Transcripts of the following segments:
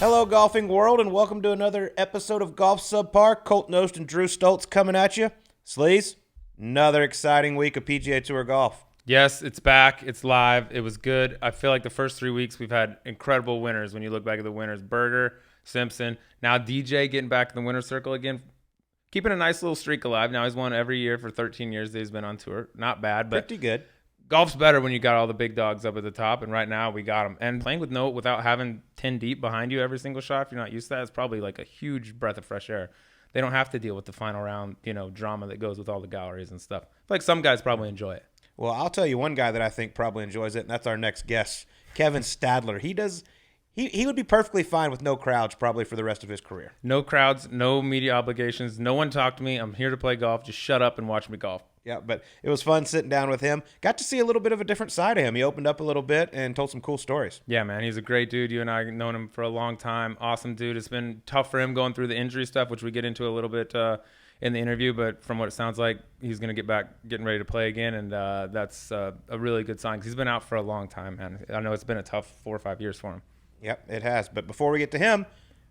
Hello, golfing world, and welcome to another episode of Golf Subpar. Colt Knost and Drew Stoltz coming at you. Sleaze, another exciting week of PGA Tour golf. Yes, it's back. It's live. It was good. I feel like the first 3 weeks we've had incredible winners. When you look back at the winners, Berger, Simpson, now DJ getting back in the winner's circle again, keeping a nice little streak alive. Now he's won every year for 13 years that he's been on tour. Not bad, but pretty good. Golf's better when you got all the big dogs up at the top, and right now we got them. And playing without having 10 deep behind you every single shot, if you're not used to that, it's probably like a huge breath of fresh air. They don't have to deal with the final round, drama that goes with all the galleries and stuff. I feel like some guys probably enjoy it. Well, I'll tell you one guy that I think probably enjoys it, and that's our next guest, Kevin Stadler. He would be perfectly fine with no crowds probably for the rest of his career. No crowds, no media obligations. No one talk to me. I'm here to play golf. Just shut up and watch me golf. Yeah, but it was fun sitting down with him. Got to see a little bit of a different side of him. He opened up a little bit and told some cool stories. Yeah, man, he's a great dude. You and I have known him for a long time. Awesome dude. It's been tough for him going through the injury stuff, which we get into a little bit in the interview. But from what it sounds like, he's going to get back, getting ready to play again. And that's a really good sign because he's been out for a long time, man. I know it's been a tough 4 or 5 years for him. Yep, it has. But before we get to him,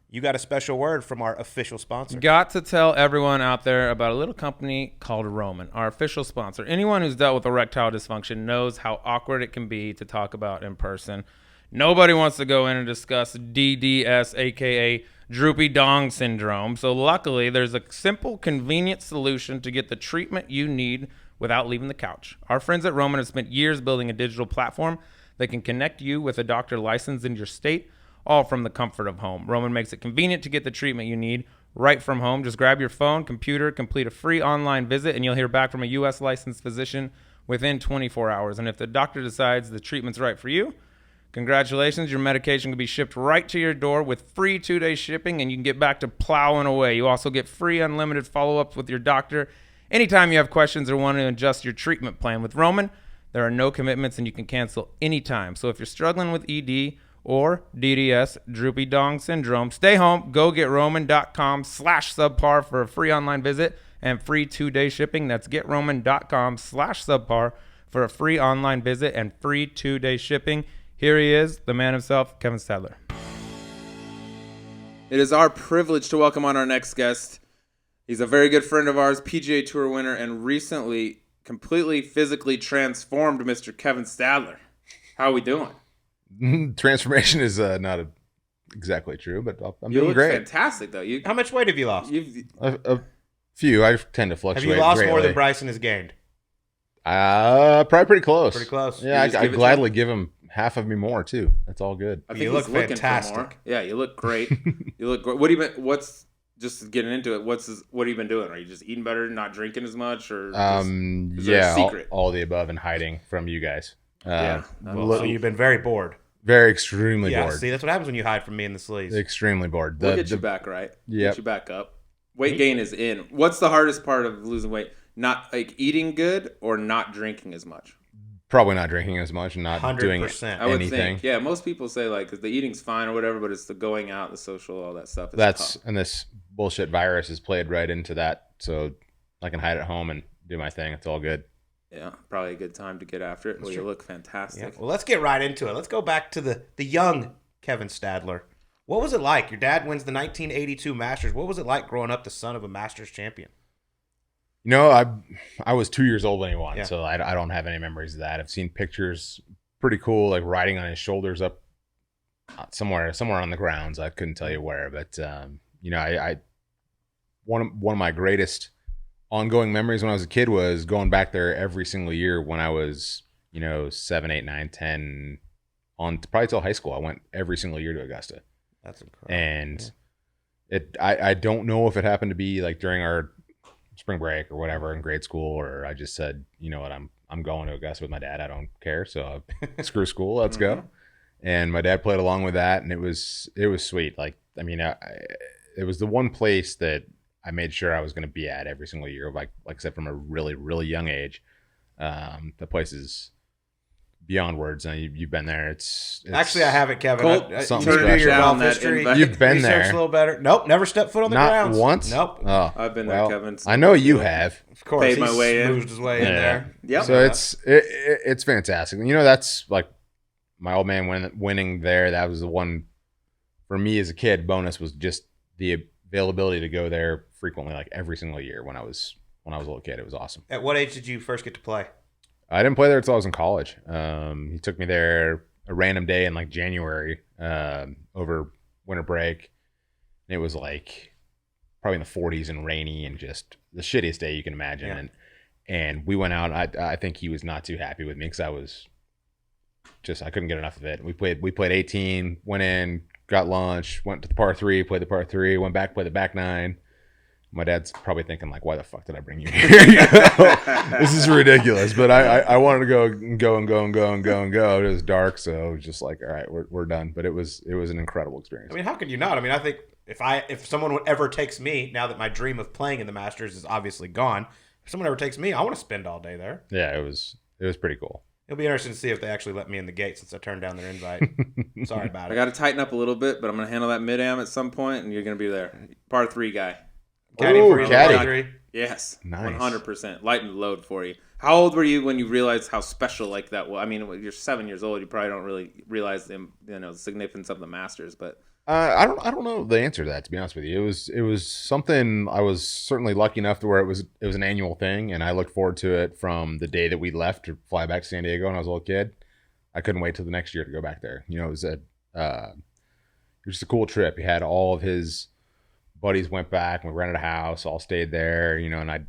you got a special word from our official sponsor. Got to tell everyone out there about a little company called Roman, our official sponsor. Anyone who's dealt with erectile dysfunction knows how awkward it can be to talk about in person. Nobody wants to go in and discuss DDS, a.k.a. droopy dong syndrome. So luckily, there's a simple, convenient solution to get the treatment you need without leaving the couch. Our friends at Roman have spent years building a digital platform that can connect you with a doctor licensed in your state, all from the comfort of home. Roman makes it convenient to get the treatment you need right from home. Just grab your phone, computer, complete a free online visit, and you'll hear back from a U.S. licensed physician within 24 hours. And if the doctor decides the treatment's right for you, congratulations, your medication can be shipped right to your door with free 2-day shipping, and you can get back to plowing away. You also get free unlimited follow-ups with your doctor anytime you have questions or want to adjust your treatment plan. With Roman, there are no commitments, and you can cancel anytime. So if you're struggling with ED or DDS, droopy dong syndrome, stay home. Go get Roman.com/subpar for a free online visit and free 2-day shipping. That's GetRoman.com/subpar for a free online visit and free 2-day shipping. Here he is, the man himself, Kevin Stadler. It is our privilege to welcome on our next guest. He's a very good friend of ours, PGA Tour winner, and recently completely physically transformed Mr. Kevin Stadler. How are we doing? Transformation is not exactly true, but I'm you doing look great. Fantastic, though. How much weight have you lost? A few. I tend to fluctuate. Have you lost greatly. more than Bryson has gained? Probably pretty close. Pretty close. Yeah, I'd gladly give him half of me more too. That's all good. I think you look he's looking fantastic. for more. Yeah, you look great. You look great. What have you been? What's just getting into it? What have you been doing? Are you just eating better, not drinking as much, or is there a secret? All the above and hiding from you guys. Yeah. So you've been very bored. Very extremely bored. See, that's what happens when you hide from me in the sleeves. Extremely bored. We'll get you back, right? Yeah. Get you back up. Weight gain is in. What's the hardest part of losing weight? Not like eating good or not drinking as much? Probably not drinking as much and not 100%. doing I would anything. think. Yeah, most people say like 'cause the eating's fine or whatever, but it's the going out, the social, all that stuff. That's tough. And this bullshit virus has played right into that. So I can hide at home and do my thing. It's all good. Yeah, probably a good time to get after it. Well, you look fantastic. Yeah. Well, let's get right into it. Let's go back to the young Kevin Stadler. What was it like? Your dad wins the 1982 Masters. What was it like growing up the son of a Masters champion? I was 2 years old when he won, so I don't have any memories of that. I've seen pictures, pretty cool, like riding on his shoulders up somewhere on the grounds. I couldn't tell you where, but I one of my greatest ongoing memories when I was a kid was going back there every single year when I was 7, 8, 9, 10, on probably till high school. I went every single year to Augusta. That's incredible. And I don't know if it happened to be like during our spring break or whatever in grade school, or I just said, you know what, I'm going to Augusta with my dad. I don't care. So screw school. Let's go. And my dad played along with that. And it was sweet. Like, I mean, it was the one place that I made sure I was going to be at every single year. Like I said, from a really, really young age. The place is beyond words. And you've been there. It's actually, I haven't, Kevin. Colt, you something need to do your special. golf history. You've been Research there. a little better. Nope, never stepped foot on the Not grounds. once? Nope. Oh, I've been there, Kevin. I know you have. Of course, Paid my way in. smoothed his way in there. Yep. So it's fantastic. That's like my old man winning there. That was the one for me as a kid, bonus was just the availability to go there frequently, like every single year when I was a little kid. It was awesome. At what age did you first get to play? I didn't play there until I was in college. He took me there a random day in like January over winter break. And it was like probably in the 40s and rainy and just the shittiest day you can imagine. Yeah. And we went out. I think he was not too happy with me because I couldn't get enough of it. We played 18, went in, got lunch, went to the par 3, played the par 3, went back, played the back 9. My dad's probably thinking like, why the fuck did I bring you here? This is ridiculous. But I wanted to go. It was dark, so it was just like, all right, we're done. But it was an incredible experience. I mean, how could you not? I mean, I think if someone ever takes me, now that my dream of playing in the Masters is obviously gone, if someone ever takes me, I want to spend all day there. Yeah, it was pretty cool. It'll be interesting to see if they actually let me in the gate since I turned down their invite. Sorry about I it. got to tighten up a little bit, but I'm going to handle that mid-am at some point, and you're going to be there. Par 3 guy. Caddy Ooh, for you, caddy. par 3. Yes, Nice. 100%. Lighten the load for you. How old were you when you realized how special like that was? I mean, when you're 7 years old. You probably don't really realize the significance of the Masters, but I don't know the answer to that, to be honest with you. It was something I was certainly lucky enough to where it was an annual thing, and I looked forward to it from the day that we left to fly back to San Diego when I was a little kid. I couldn't wait till the next year to go back there. It was it was just a cool trip. He had all of his buddies went back, and we rented a house, all stayed there, and I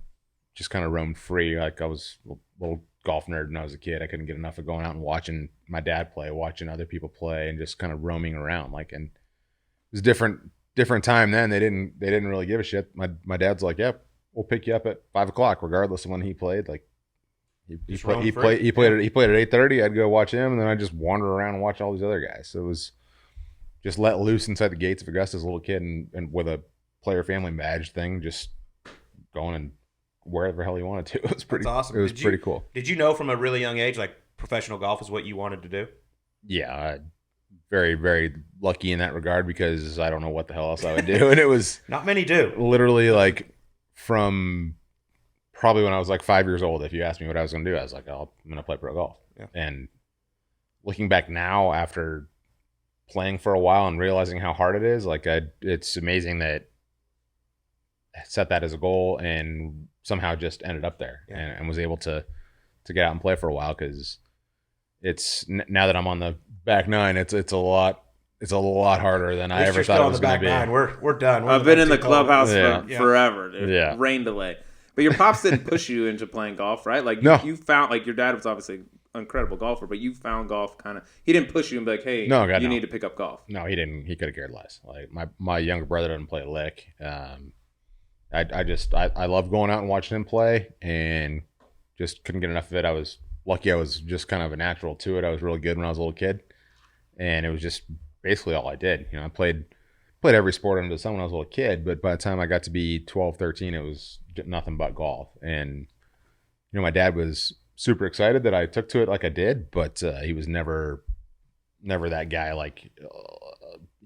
just kind of roamed free. Like I was a little golf nerd when I was a kid. I couldn't get enough of going out and watching my dad play, watching other people play, and just kind of roaming around. And it was a different time then. They didn't really give a shit. My dad's like, "Yep, we'll pick you up at 5:00, regardless of when he played." Like he played at 8:30. I'd go watch him, and then I'd just wander around and watch all these other guys. So it was just let loose inside the gates of Augusta as a little kid, and with a player family badge thing, just going and wherever the hell you wanted to. It was pretty That's awesome. It was pretty cool. Did you know from a really young age, like professional golf is what you wanted to do? Yeah, very, very lucky in that regard because I don't know what the hell else I would do. And it was Not many do. literally like from probably when I was like 5 years old. If you asked me what I was going to do, I was like, I'm going to play pro golf. Yeah. And looking back now after playing for a while and realizing how hard it is, it's amazing that I set that as a goal and somehow just ended up there. Yeah. And was able to get out and play for a while because it's now that I'm on the back 9, it's a lot harder than I ever thought it was going to be. We're done. I've been in the clubhouse Yeah. forever. Yeah. Rain delay. But your pops didn't push you into playing golf, right? Like No. you found, like your dad was obviously an incredible golfer, but you found golf kind of. He didn't push you and be like, "Hey, No, God, you no. need to pick up golf." No, he didn't. He could have cared less. Like my younger brother doesn't play a lick. I love going out and watching him play, and just couldn't get enough of it. I was lucky. I was just kind of a natural to it. I was really good when I was a little kid, and it was just basically all I did. I played every sport under the sun when I was a little kid, but by the time I got to be 12, 13, it was nothing but golf. And my dad was super excited that I took to it like I did, but he was never that guy. Like he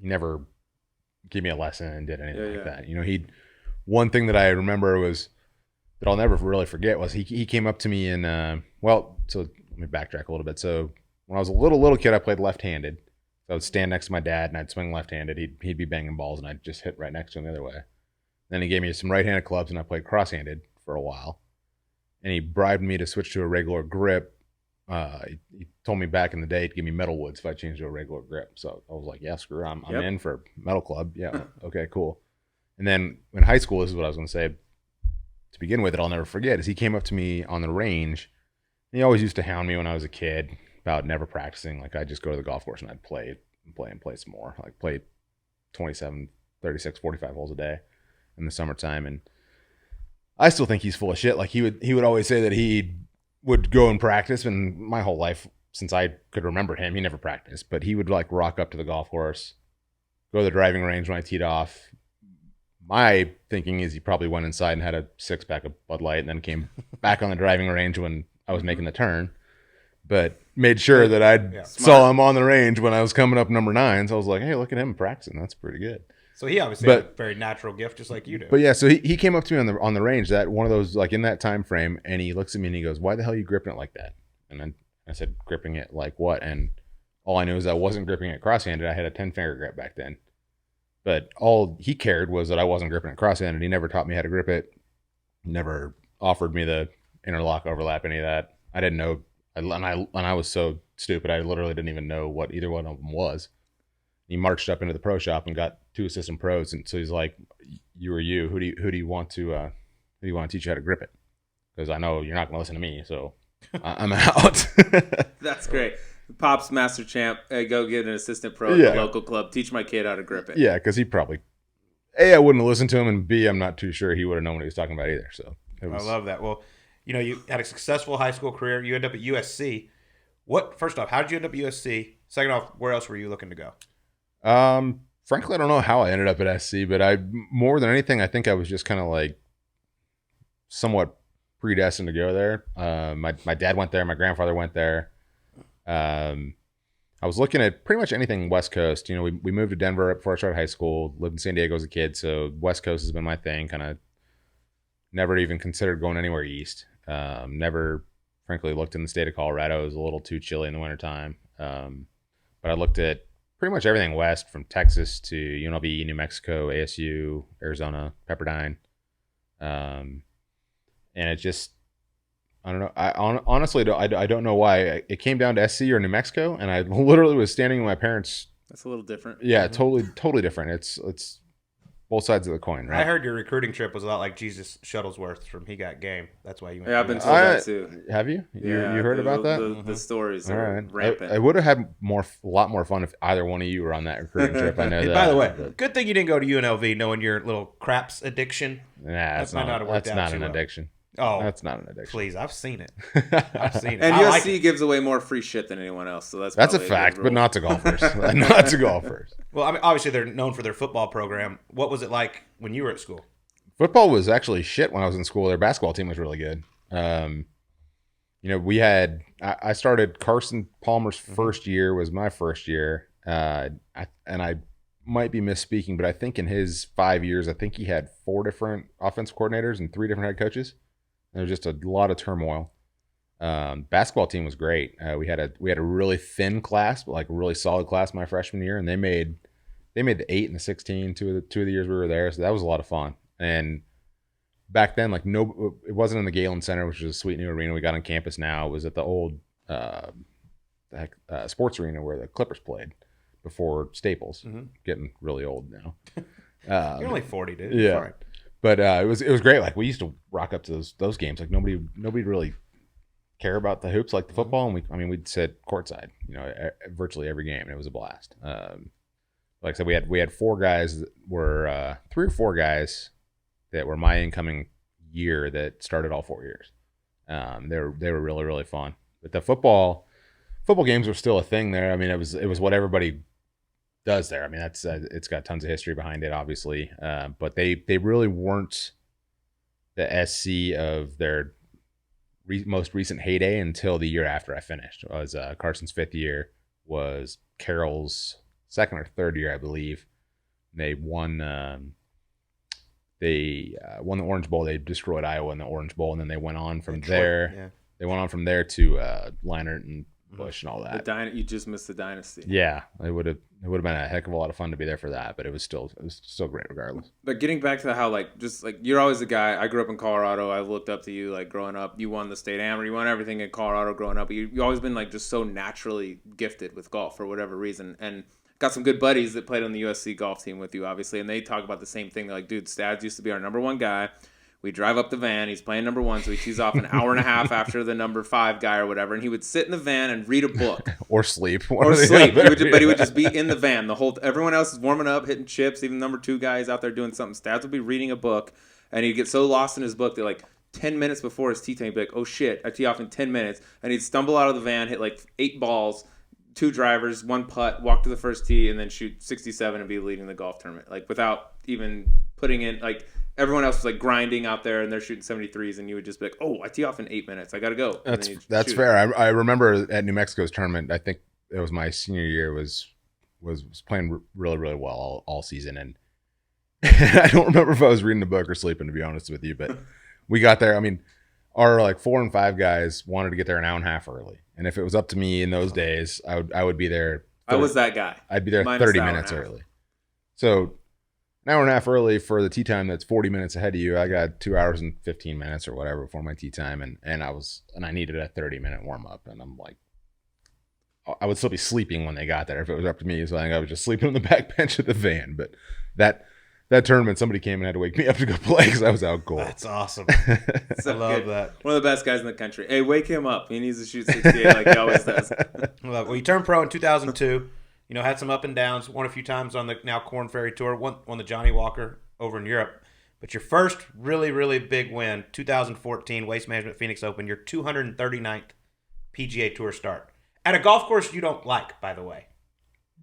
never gave me a lesson and did anything like that. One thing that I remember was that I'll never really forget was he came up to me and so let me backtrack a little bit. So when I was a little kid, I played left-handed. So I would stand next to my dad and I'd swing left-handed. He'd be banging balls and I'd just hit right next to him the other way. Then he gave me some right-handed clubs and I played cross-handed for a while. And he bribed me to switch to a regular grip. He told me back in the day he'd give me metal woods if I changed to a regular grip. So I was like, yeah, screw it. I'm in for metal club. Yeah, okay, cool. And then in high school, this is what I was going to say to begin with that I'll never forget, is he came up to me on the range. And he always used to hound me when I was a kid about never practicing. Like I'd just go to the golf course and I'd play some more. Like play 27, 36, 45 holes a day in the summertime. And I still think he's full of shit. Like he would always say that he would go and practice, and my whole life since I could remember him, he never practiced, but he would like rock up to the golf course, go to the driving range when I teed off. My thinking is he probably went inside and had a 6-pack of Bud Light and then came back on the driving range when I was making the turn, but made sure that I saw him on the range when I was coming up number 9. So I was like, hey, look at him practicing. That's pretty good. So he obviously had a very natural gift, just like you do. But yeah, so he came up to me on the range, that one of those, like in that time frame, and he looks at me and he goes, why the hell are you gripping it like that? And then I said, gripping it like what? And all I knew is I wasn't gripping it cross-handed. I had a 10-finger grip back then. But all he cared was that I wasn't gripping it cross-handed. He never taught me how to grip it. Never offered me the interlock, overlap, any of that. I didn't know. And I was so stupid. I literally didn't even know what either one of them was. He marched up into the pro shop and got 2 assistant pros. And so he's like, "You or you? Who do you want to teach you how to grip it? Because I know you're not going to listen to me. So I'm out." That's great. Pop's master champ. Go get an assistant pro at the local club. Teach my kid how to grip it. Yeah, because he probably I wouldn't have listened to him, and B, I'm not too sure he would have known what he was talking about either. So I love that. Well, you had a successful high school career. You end up at USC. First off, how did you end up at USC? Second off, where else were you looking to go? Frankly, I don't know how I ended up at SC, but more than anything, I think I was just kind of like somewhat predestined to go there. My dad went there. My grandfather went there. I was looking at pretty much anything West Coast. We moved to Denver right before I started high school, lived in San Diego as a kid. So West Coast has been my thing. Kind of never even considered going anywhere east. Never, frankly, looked in the state of Colorado. It was a little too chilly in the wintertime. But I looked at pretty much everything west, from Texas to UNLV, New Mexico, ASU, Arizona, Pepperdine. And it just, I don't know. I honestly don't know why. It came down to SC or New Mexico, and I literally was standing in my parents'. That's a little different. Yeah, totally different. It's both sides of the coin, right? I heard your recruiting trip was a lot like Jesus Shuttlesworth from He Got Game. That's why you went. Yeah, I've been told that too. Have you? You heard about that? The stories All are right. rampant. I would have had a lot more fun if either one of you were on that recruiting trip. I know that. By the way, good thing you didn't go to UNLV, knowing your little craps addiction. Nah, that's not an addiction. Oh, that's not an addiction. Please, I've seen it. And USC gives away more free shit than anyone else, so that's a fact, but not to golfers. Not to golfers. Well, I mean, obviously they're known for their football program. What was it like when you were at school? Football was actually shit when I was in school. Their basketball team was really good. We had. I started Carson Palmer's first year was my first year, and I might be misspeaking, but I think in his 5 years, I think he had 4 different offensive coordinators and 3 different head coaches. There was just a lot of turmoil. Basketball team was great. We had a really thin class, but like a really solid class my freshman year, and they made the 8 and the 16 two of the years we were there. So that was a lot of fun. And back then, it wasn't in the Galen Center, which is a sweet new arena we got on campus now. It was at the old sports arena where the Clippers played before Staples. Mm-hmm. Getting really old now. You're only 40, dude. Yeah. Fine. But it was great. Like, we used to rock up to those games. Like, nobody really care about the hoops like the football, and we'd sit courtside, virtually every game, and it was a blast. Like I said, we had 4 guys that were 3 or 4 guys that were my incoming year that started all 4 years. They were really, really fun. But the football games were still a thing there. I mean, it was what everybody does there. I mean, that's it's got tons of history behind it, obviously, but they really weren't the SC of their most recent heyday until the year after I finished. It was Carson's 5th year, was Carroll's 2nd or 3rd year, I believe. They won the Orange Bowl. They destroyed Iowa in the Orange Bowl, and then they went on from there. Yeah. They went on from there to Leinart and Bush and all that. You just missed the dynasty. Yeah, it would have been a heck of a lot of fun to be there for that, but it was still great regardless. But getting back to how you're always a guy. I grew up in Colorado. I looked up to you growing up. You won the state amateur. You won everything in Colorado growing up. You always been just so naturally gifted with golf for whatever reason. And got some good buddies that played on the USC golf team with you, obviously, and they talk about the same thing. They're like, dude, Stads used to be our number 1 guy. We drive up the van. He's playing number 1, so he tees off an hour and a half after the number 5 guy or whatever, and he would sit in the van and read a book. Or sleep. But he would just be in the van. Everyone else is warming up, hitting chips. Even number 2 guy is out there doing something. Stads would be reading a book, and he'd get so lost in his book that 10 minutes before his tee time, he'd be like, oh shit, I tee off in 10 minutes. And he'd stumble out of the van, hit 8 balls, 2 drivers, 1 putt, walk to the first tee, and then shoot 67 and be leading the golf tournament. Without even putting in, everyone else was grinding out there and they're shooting 73s, and you would just be like, oh, I tee off in 8 minutes. I got to go. That's fair. I remember at New Mexico's tournament, I think it was my senior year, was playing really, really well all season. And I don't remember if I was reading a book or sleeping, to be honest with you, but we got there. I mean, our 4 and 5 guys wanted to get there an hour and a half early. And if it was up to me in those days, I would be there. I was that guy. I'd be there 30 minutes early. So an hour and a half early for the tee time that's 40 minutes ahead of you. I got 2 hours and 15 minutes or whatever before my tee time, and I needed a 30-minute warm up, and I'm like, I would still be sleeping when they got there if it was up to me. So I think I was just sleeping on the back bench of the van. But that tournament, somebody came and had to wake me up to go play because I was out cold. That's awesome. So I love good. that. One of the best guys in the country. Hey, wake him up. He needs to shoot 68 like he always does. Well, you turned pro in 2002. Had some up and downs. Won a few times on the now Korn Ferry Tour. Won the Johnny Walker over in Europe. But your first really, really big win, 2014 Waste Management Phoenix Open, your 239th PGA Tour start. At a golf course you don't like, by the way.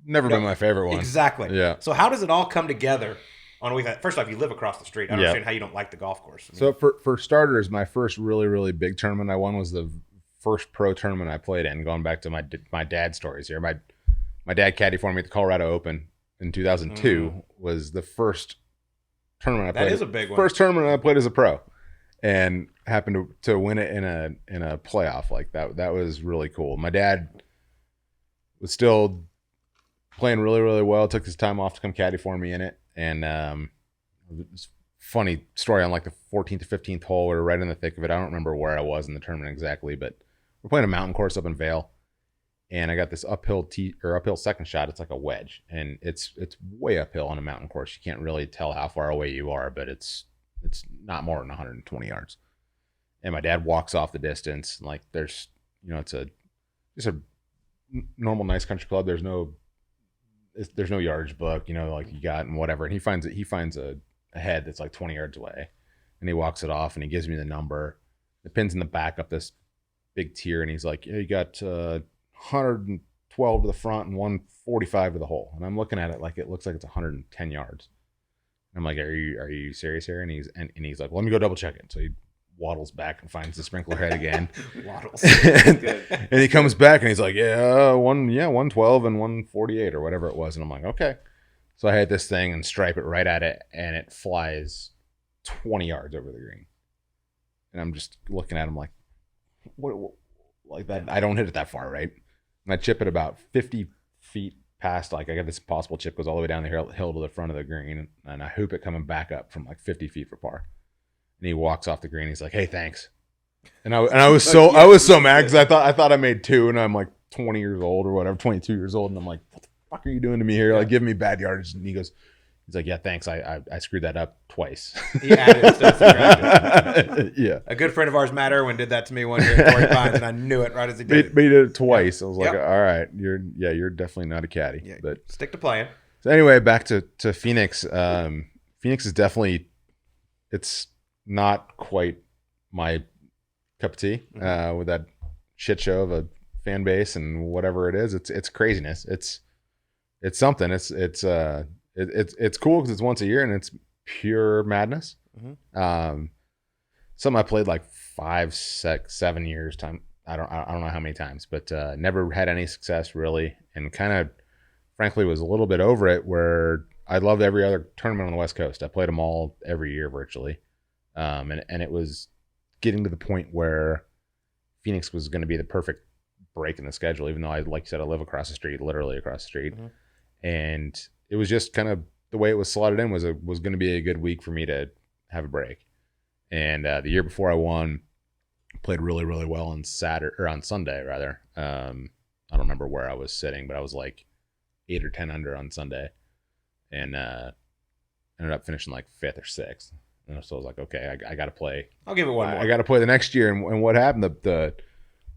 Never been my favorite one. Exactly. Yeah. So how does it all come together on a week? First off, you live across the street. I don't Yeah. understand how you don't like the golf course. So for starters, my first really, really big tournament I won was the first pro tournament I played in, going back to my dad's stories here. My dad caddied for me at the Colorado Open in 2002 was the first tournament I played. That is a big one. First tournament I played as a pro, and happened to win it in a playoff like that. That was really cool. My dad was still playing really, really well. Took his time off to come caddy for me in it, and it's a funny story on like the 14th to 15th hole. We were right in the thick of it. I don't remember where I was in the tournament exactly, but we're playing a mountain course up in Vail. And I got this uphill second shot. It's like a wedge, and it's way uphill on a mountain course. You can't really tell how far away you are, but it's not more than 120 yards. And my dad walks off the distance. Like there's, it's just a normal nice country club. There's no yardage book, like you got and whatever. And he finds a head that's like 20 yards away, and he walks it off, and he gives me the number. The pin's in the back up this big tier, and he's like, yeah, you got 112 to the front and 145 to the hole. And I'm looking at it like it looks like it's 110 yards. I'm like, are you serious here? And he's like, well, let me go double check it. So he waddles back and finds the sprinkler head again. Waddles. and he comes back and he's like, 112 and 148 or whatever it was. And I'm like, okay. So I hit this thing and stripe it right at it, and it flies 20 yards over the green. And I'm just looking at him like, what like that? I don't hit it that far, right? And I chip it about 50 feet past, like I got this impossible chip, goes all the way down the hill to the front of the green, and I hoop it coming back up from like 50 feet for par. And he walks off the green. He's like, "Hey, thanks." And I was so mad because I thought I made two, and I'm like 20 years old or whatever, 22 years old, and I'm like, "What the fuck are you doing to me here? Like, giving me bad yardage?" And he's like, "Yeah, thanks. I screwed that up twice." He added stuff. Yeah. A good friend of ours, Matt Irwin, did that to me one year in Torrey Pines, and I knew it right as he did it. But he did it twice. I was like, Yep. all right, you're definitely not a caddy. Yeah, But stick to playing. so anyway, back to Phoenix. Phoenix is definitely, it's not quite my cup of tea with that shit show of a fan base and whatever it is. It's craziness. It's something. It's cool because it's once a year and it's pure madness. Mm-hmm. Something I played like 5, 6, 7 years time. I don't know how many times, but never had any success really, and kind of frankly was a little bit over it. Where I loved every other tournament on the West Coast. I played them all every year virtually, and it was getting to the point where Phoenix was going to be the perfect break in the schedule. Even though like you said, I live across the street, literally across the street, and it was just kind of the way it was slotted in was going to be a good week for me to have a break. And the year before I won, played really, really well on Sunday rather. I don't remember where I was sitting, but I was like 8 or 10 under on Sunday, and ended up finishing like 5th or 6th. And so I was like, okay, I got to play. I'll give it one more. I got to play the next year. And what happened? The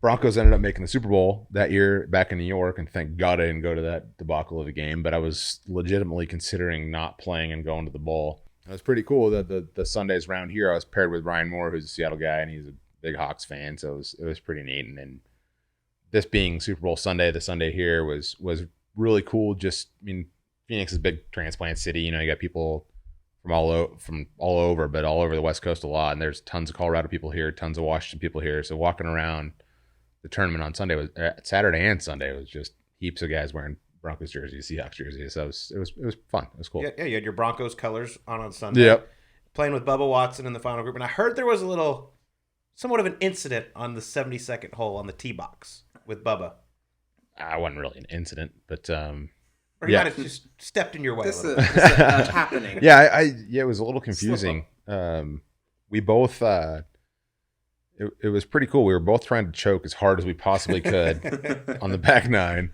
Broncos ended up making the Super Bowl that year back in New York, and thank God I didn't go to that debacle of the game. But I was legitimately considering not playing and going to the bowl. It was pretty cool that the Sundays round here I was paired with Ryan Moore, who's a Seattle guy, and he's a big Hawks fan, so it was pretty neat. And then this being Super Bowl Sunday, the Sunday here was really cool. Just, I mean, Phoenix is a big transplant city. You got people from all over, but all over the West Coast a lot. And there's tons of Colorado people here, tons of Washington people here. So walking around the tournament on Saturday and Sunday was just heaps of guys wearing Broncos jerseys, Seahawks jerseys. So it was fun. It was cool. Yeah, you had your Broncos colors on Sunday. Yep. Playing with Bubba Watson in the final group. And I heard there was somewhat of an incident on the 72nd hole on the tee box with Bubba. I wasn't really an incident, but Or he might have just stepped in your way a little bit. This happening. Yeah, it was a little confusing. We both, it was pretty cool. We were both trying to choke as hard as we possibly could on the back nine.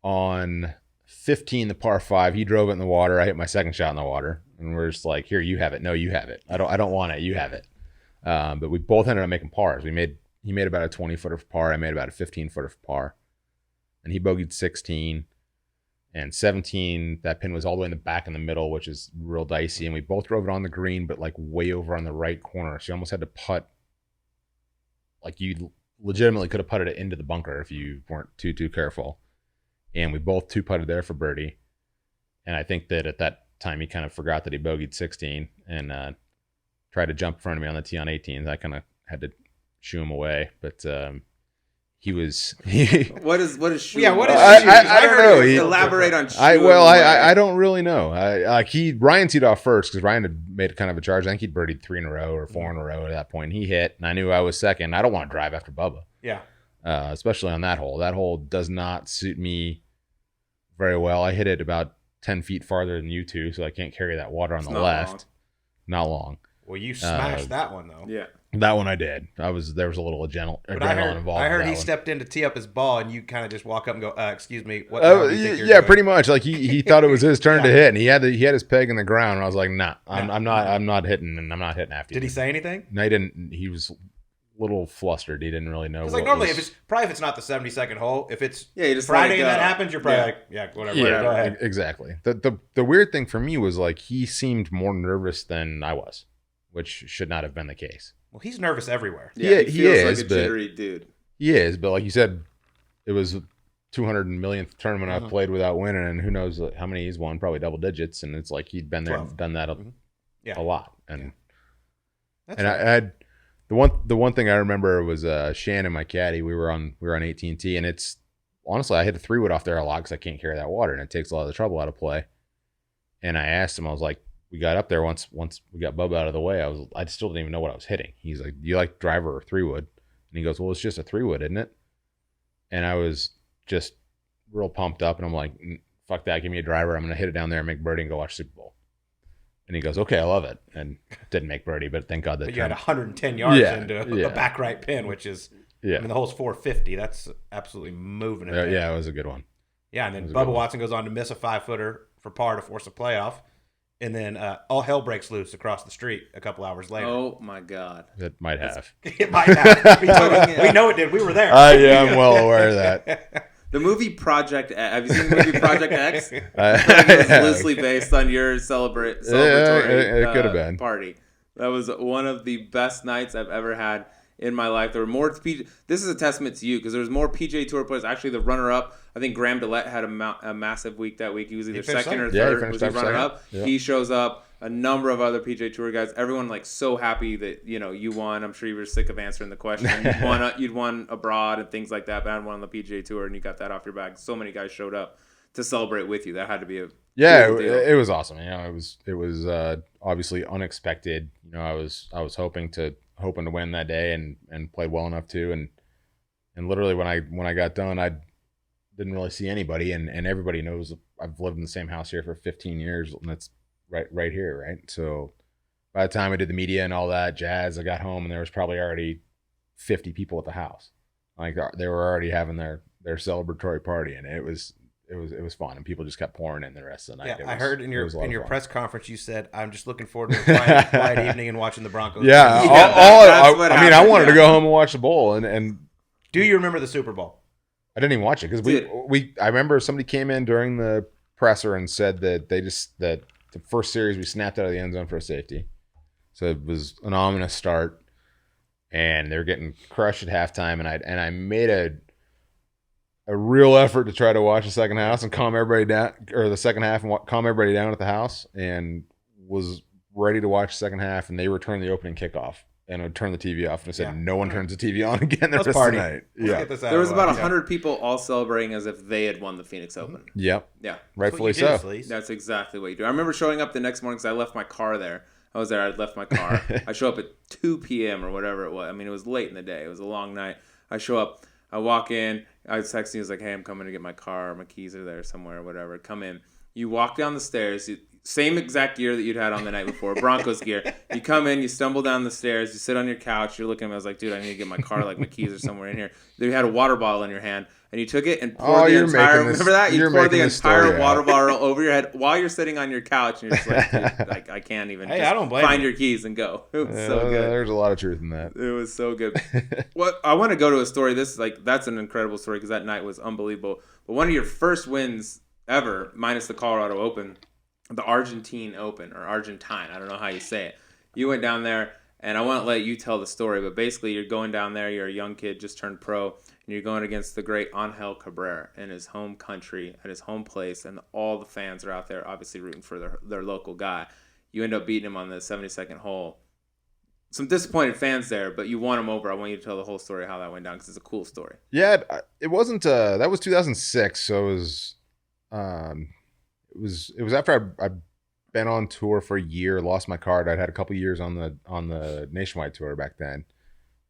On 15, the par 5, he drove it in the water. I hit my second shot in the water, and we're just like, "Here, you have it. No, you have it. I don't want it. You have it." But we both ended up making pars. He made about a 20-footer for par. I made about a 15-footer for par, and he bogeyed 16. And 17, that pin was all the way in the back in the middle, which is real dicey. And we both drove it on the green, but like way over on the right corner. So you almost had to putt. Like you legitimately could have putted it into the bunker if you weren't too careful. And we both 2-putted there for birdie. And I think that at that time he kind of forgot that he bogeyed 16 and tried to jump in front of me on the tee on 18. I kind of had to shoo him away, but he was. What is shoo? Yeah, what is I don't know. Elaborate on shoo. I don't really know. Ryan teed off first because Ryan had made kind of a charge. I think he'd birdied 3 in a row or 4 in a row at that point. He hit, and I knew I was second. I don't want to drive after Bubba. Yeah. Especially on that hole. That hole does not suit me very well. I hit it about 10 feet farther than you two, so I can't carry that water on the left. Not long. Well, you smashed that one, though. Yeah. That one I did. There was a little adrenaline involved. I heard he one. stepped in to tee up his ball, and you kind of just walk up and go, "Excuse me, what?" Do you think you're doing? Pretty much. Like he thought it was his turn to hit, and he had his peg in the ground. And I was like, "Nah, I'm not hitting, and I'm not hitting after you." Did he say anything? No, he didn't. He was a little flustered. He didn't really know. Because like normally, if it's not the 72nd hole, if it's you just Friday and that happens, you're probably whatever. Yeah, go ahead. Exactly. The weird thing for me was like he seemed more nervous than I was, which should not have been the case. Well, he's nervous everywhere. Yeah, he feels is, like a jittery dude. He is, but like you said, it was 200 millionth tournament I've played without winning, and who knows how many he's won? Probably double digits, and it's like he'd been there and done that a lot. And I had the one thing I remember was Shannon, my caddy. We were on AT&T, and it's honestly I hit a 3-wood off there a lot because I can't carry that water, and it takes a lot of the trouble out of play. And I asked him, I was like, we got up there once we got Bubba out of the way. I still didn't even know what I was hitting. He's like, "Do you like driver or 3-wood?" And he goes, "Well, it's just a 3-wood, isn't it?" And I was just real pumped up, and I'm like, "Fuck that! Give me a driver. I'm gonna hit it down there and make birdie and go watch Super Bowl." And he goes, "Okay, I love it." And didn't make birdie, but thank God that. But you had 110 yards into a back right pin, which is I mean the hole's 450. That's absolutely moving it. Yeah, it was a good one. Yeah, and then Bubba Watson goes on to miss a 5-footer for par to force a playoff. And then all hell breaks loose across the street a couple hours later. Oh, my God. It might have. It might have. We know it did. We were there. Yeah, I'm well aware of that. The movie Project X. Have you seen the movie Project X? It was loosely based on your celebratory it could have been. Party. That was one of the best nights I've ever had in my life. There were more this is a testament to you because there was more PGA Tour players. Actually, the runner-up, I think Graham DeLette had a massive week that week. He was either second or third. Was he runner-up? Yeah. He shows up. A number of other PGA Tour guys. Everyone like so happy that you won. I'm sure you were sick of answering the question. You'd won abroad and things like that. But I had one on the PGA Tour and you got that off your back. So many guys showed up to celebrate with you. That had to be it was awesome. It was obviously unexpected. I was hoping to win that day and played well enough to and literally when I got done I didn't really see anybody and everybody knows I've lived in the same house here for 15 years and that's right here, right? So by the time I did the media and all that jazz, I got home and there was probably already 50 people at the house. Like they were already having their celebratory party and it was fun and people just kept pouring in the rest of the night. Yeah, I heard in your press conference you said, "I'm just looking forward to a quiet evening and watching the Broncos." Yeah, I wanted to go home and watch the bowl and do you remember the Super Bowl? I didn't even watch it because I remember somebody came in during the presser and said that that the first series we snapped out of the end zone for a safety, so it was an ominous start, and they were getting crushed at halftime, and I made a real effort to try to watch the second half and calm everybody down, or the second half and calm everybody down at the house, and was ready to watch the second half, and they returned the opening kickoff. And I turned the TV off and I said, "No one turns the TV on again the rest of the night." Yeah, there was about 100 people all celebrating as if they had won the Phoenix Open. Yep. Yeah, rightfully so. That's exactly what you do. I remember showing up the next morning because I left my car there. I'd left my car. I show up at 2 p.m. or whatever it was. I mean, it was late in the day. It was a long night. I show up. I walk in. I was texting. He was like, "Hey, I'm coming to get my car. My keys are there somewhere, or whatever." Come in. You walk down the stairs. Same exact gear that you'd had on the night before, Broncos gear. You come in, you stumble down the stairs, you sit on your couch, you're looking at me. I was like, dude, I need to get my car, like my keys are somewhere in here. Then you had a water bottle in your hand, and you took it and poured the entire, remember that? You poured the entire water bottle over your head while you're sitting on your couch, and you're just like, dude, like, I can't even I don't blame find you. your keys and go. It was so good. There's a lot of truth in that. It was so good. What I want to go to a story. That's an incredible story because that night was unbelievable. But one of your first wins ever, minus the Colorado Open, the Argentine Open, or Argentine, I don't know how you say it. You went down there, and I won't let you tell the story, but basically you're going down there, you're a young kid, just turned pro, and you're going against the great Angel Cabrera in his home country, at his home place, and all the fans are out there obviously rooting for their local guy. You end up beating him on the 72nd hole. Some disappointed fans there, but you won him over. I want you to tell the whole story how that went down because it's a cool story. Yeah, it wasn't. That was 2006, so it was after I'd been on tour for a year, lost my card. I'd had a couple years on the nationwide tour back then.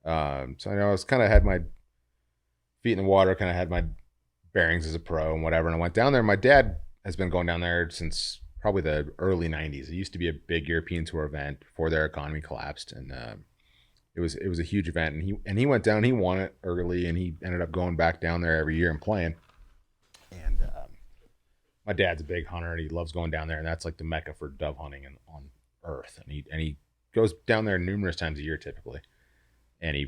So I know I was kind of had my feet in the water, kind of had my bearings as a pro and whatever. And I went down there. My dad has been going down there since probably the early 90s. It used to be a big European tour event before their economy collapsed. And it was a huge event. And he went down, he won it early, and he ended up going back down there every year and playing. And my dad's a big hunter, and he loves going down there, and that's like the mecca for dove hunting on Earth. And he goes down there numerous times a year typically. And he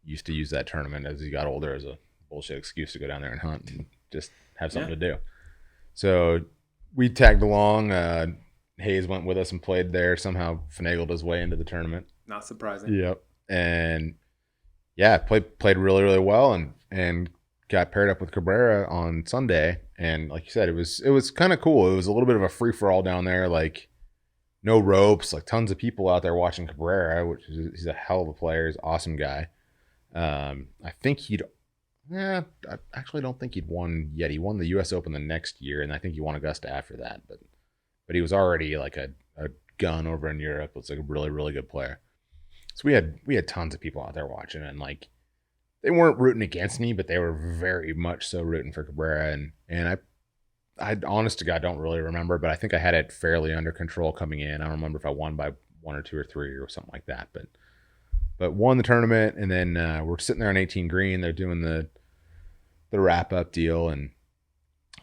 used to use that tournament as he got older as a bullshit excuse to go down there and hunt and just have something to do. So we tagged along. Hayes went with us and played there. Somehow finagled his way into the tournament. Not surprising. Yep. And yeah, played really, really well and got paired up with Cabrera on Sunday. And like you said, it was kind of cool. It was a little bit of a free for all down there, like no ropes, like tons of people out there watching Cabrera, he's a hell of a player. He's an awesome guy. I actually don't think he'd won yet. He won the U.S. Open the next year, and I think he won Augusta after that. But he was already like a gun over in Europe. It was like a really, really good player. So we had tons of people out there watching, and like they weren't rooting against me, but they were very much so rooting for Cabrera. And I honest to God don't really remember, but I think I had it fairly under control coming in. I don't remember if I won by 1 or 2 or 3 or something like that, but won the tournament. And then we're sitting there on 18 green. They're doing the wrap up deal, and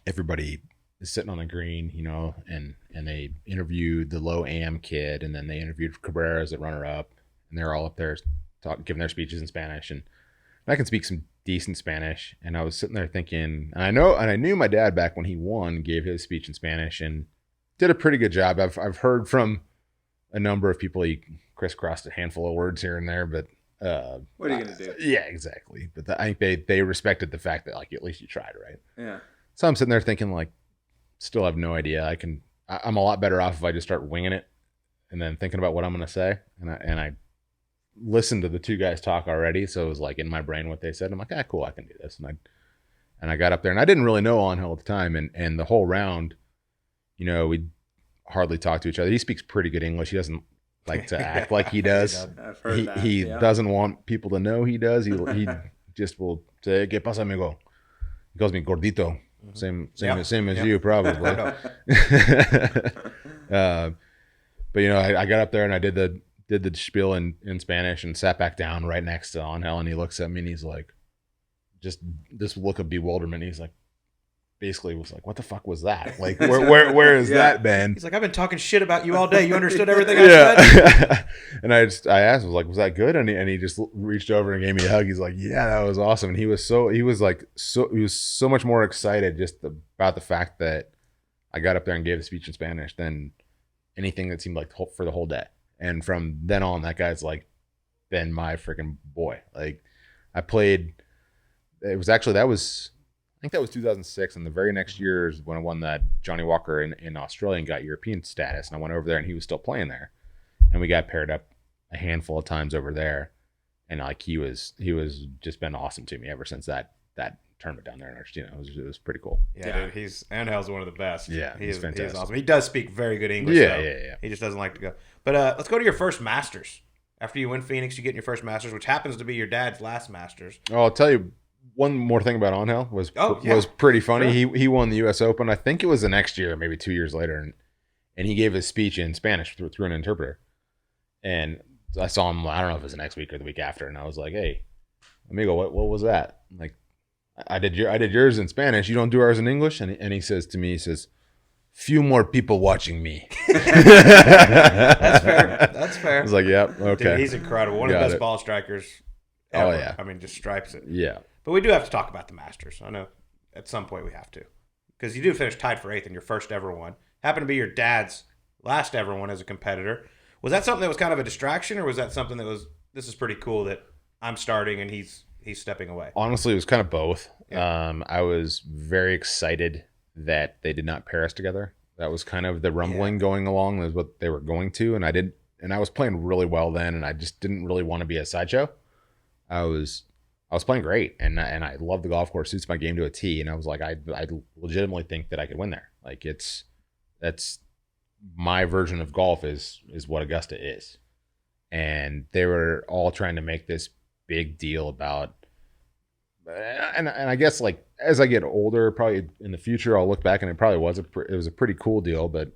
everybody is sitting on the green, you know, and they interviewed the low AM kid, and then they interviewed Cabrera as the runner up, and they're all up there giving their speeches in Spanish. And I can speak some decent Spanish, and I was sitting there thinking, and I knew my dad back when he won gave his speech in Spanish and did a pretty good job. I've heard from a number of people he crisscrossed a handful of words here and there, but what are you gonna do? Yeah, exactly. But I think they respected the fact that like at least you tried, right? Yeah. So I'm sitting there thinking like, still have no idea. I'm a lot better off if I just start winging it and then thinking about what I'm gonna say, and I listened to the two guys talk already, so it was like in my brain what they said. I'm like, cool, I can do this. And I got up there, and I didn't really know Angel at the time, and the whole round, you know, we hardly talked to each other. He speaks pretty good English. He doesn't like to act like he does. I've heard that. He doesn't want people to know he does. He just will say, "¿Qué pasa, amigo?" He calls me gordito. Same as you, probably. But you know, I got up there and I did the spiel in Spanish and sat back down right next to Angel, and he looks at me and he's like, just this look of bewilderment. He's like, basically was like, what the fuck was that? Like, where is that, man? He's like, I've been talking shit about you all day. You understood everything I said? And I asked him, I was like, was that good? And he just reached over and gave me a hug. He's like, yeah, that was awesome. And he was so much more excited just about the fact that I got up there and gave a speech in Spanish than anything that seemed like for the whole day. And from then on, that guy's like been my freaking boy. Like, I played, I think that was 2006, and the very next year is when I won that Johnny Walker in Australia and got European status. And I went over there, and he was still playing there, and we got paired up a handful of times over there. And like he was just been awesome to me ever since that tournament down there in Argentina. It was pretty cool. Yeah. Dude, Angel's one of the best. Yeah, he's fantastic. He's awesome. He does speak very good English. Yeah. He just doesn't like to go. But let's go to your first Masters. After you win Phoenix, you get in your first Masters, which happens to be your dad's last Masters. Oh, I'll tell you, One more thing about Angel was yeah. pretty funny. Sure. He won the U.S. Open. I think it was the next year, maybe 2 years later, and he gave his speech in Spanish through an interpreter. And I saw him. I don't know if it was the next week or the week after, and I was like, "Hey, amigo, what was that?" I'm like, I did yours in Spanish. You don't do ours in English. And he says to me, he says, "Few more people watching me." That's fair. That's fair. I was like, "Yep, okay." Dude, he's incredible. One of the best ball strikers ever. Oh, yeah. I mean, just stripes it. Yeah. But we do have to talk about the Masters. I know at some point we have to. Because you do finish tied for 8th in your first ever one. Happened to be your dad's last ever one as a competitor. Was that something that was kind of a distraction, or was that something that was, this is pretty cool that I'm starting and he's stepping away? Honestly, it was kind of both. Yeah. I was very excited that they did not pair us together. That was kind of the rumbling going along, is what they were going to. And I was playing really well then, and I just didn't really want to be a sideshow. I was playing great, and I love the golf course, suits my game to a T, and I was like, I legitimately think that I could win there. Like, that's my version of golf is what Augusta is. And they were all trying to make this big deal about, and I guess, like, as I get older, probably in the future, I'll look back and it probably was a pretty cool deal, but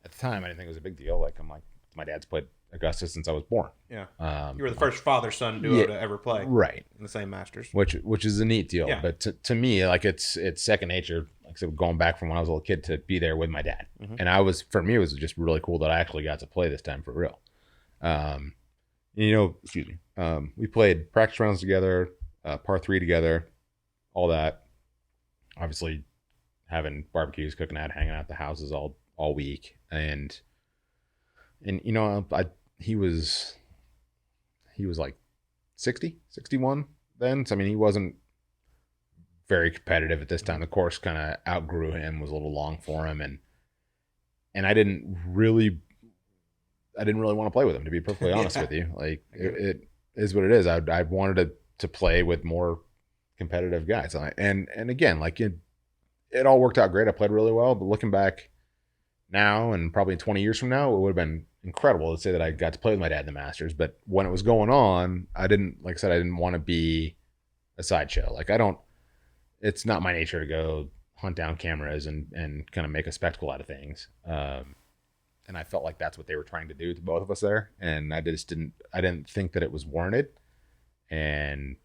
at the time I didn't think it was a big deal. Like, I'm like, my dad's played Augusta since I was born. Yeah. You were the first father-son duo to ever play. Right. In the same Masters. Which is a neat deal. Yeah. But to me, like, it's second nature. Like I said, going back from when I was a little kid to be there with my dad. Mm-hmm. And for me, it was just really cool that I actually got to play this time for real. Excuse me. We played practice rounds together, par 3 together, all that. Obviously, having barbecues, cooking out, hanging out at the houses all week. And he was like 60, 61 then. So, I mean, he wasn't very competitive at this time. The course kind of outgrew him, was a little long for him. And I didn't really want to play with him, to be perfectly honest with you. Like, it is what it is. I wanted to play with more competitive guys. And again, like, it all worked out great. I played really well, but looking back now and probably 20 years from now, it would have been incredible to say that I got to play with my dad in the Masters. But when it was going on, I didn't want to be a sideshow. Like, it's not my nature to go hunt down cameras and kind of make a spectacle out of things. And I felt like that's what they were trying to do to both of us there. And I didn't think that it was warranted. And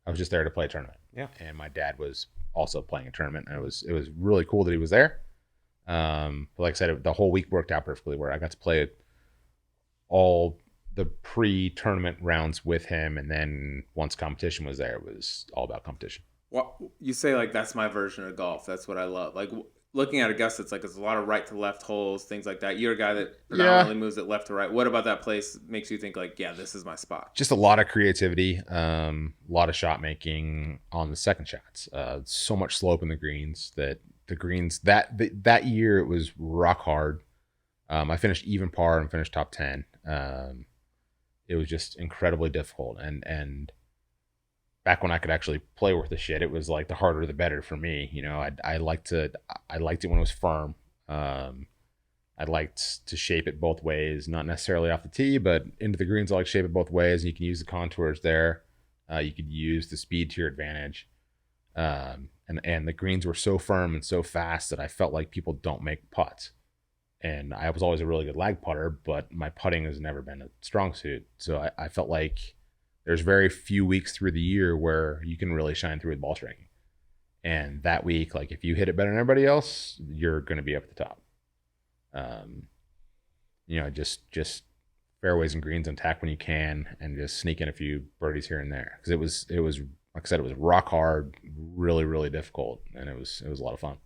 I was just there to play a tournament. Yeah. And my dad was also playing a tournament. And it was really cool that he was there. But like I said, the whole week worked out perfectly, where I got to play all the pre-tournament rounds with him. And then once competition was there, it was all about competition. Well, you say, like, that's my version of golf. That's what I love. Like, looking at Augusta, it's like it's a lot of right to left holes, things like that. You're a guy that predominantly moves it left to right. What about that place makes you think, like, yeah, this is my spot? Just a lot of creativity, a lot of shot making on the second shots. So much slope in the greens that the greens that year it was rock hard. I finished even par and finished top 10. It was just incredibly difficult, and back when I could actually play worth a shit, it was like the harder the better for me. You know, I liked it when it was firm. I liked to shape it both ways, not necessarily off the tee, but into the greens. I like to shape it both ways, and you can use the contours there. You could use the speed to your advantage. And the greens were so firm and so fast that I felt like people don't make putts. And I was always a really good lag putter, but my putting has never been a strong suit. So I felt like there's very few weeks through the year where you can really shine through with ball striking. And that week, like, if you hit it better than everybody else, you're going to be up at the top. Just fairways and greens on tack when you can, and just sneak in a few birdies here and there. Because it was like I said, it was rock hard, really, really difficult, and it was a lot of fun.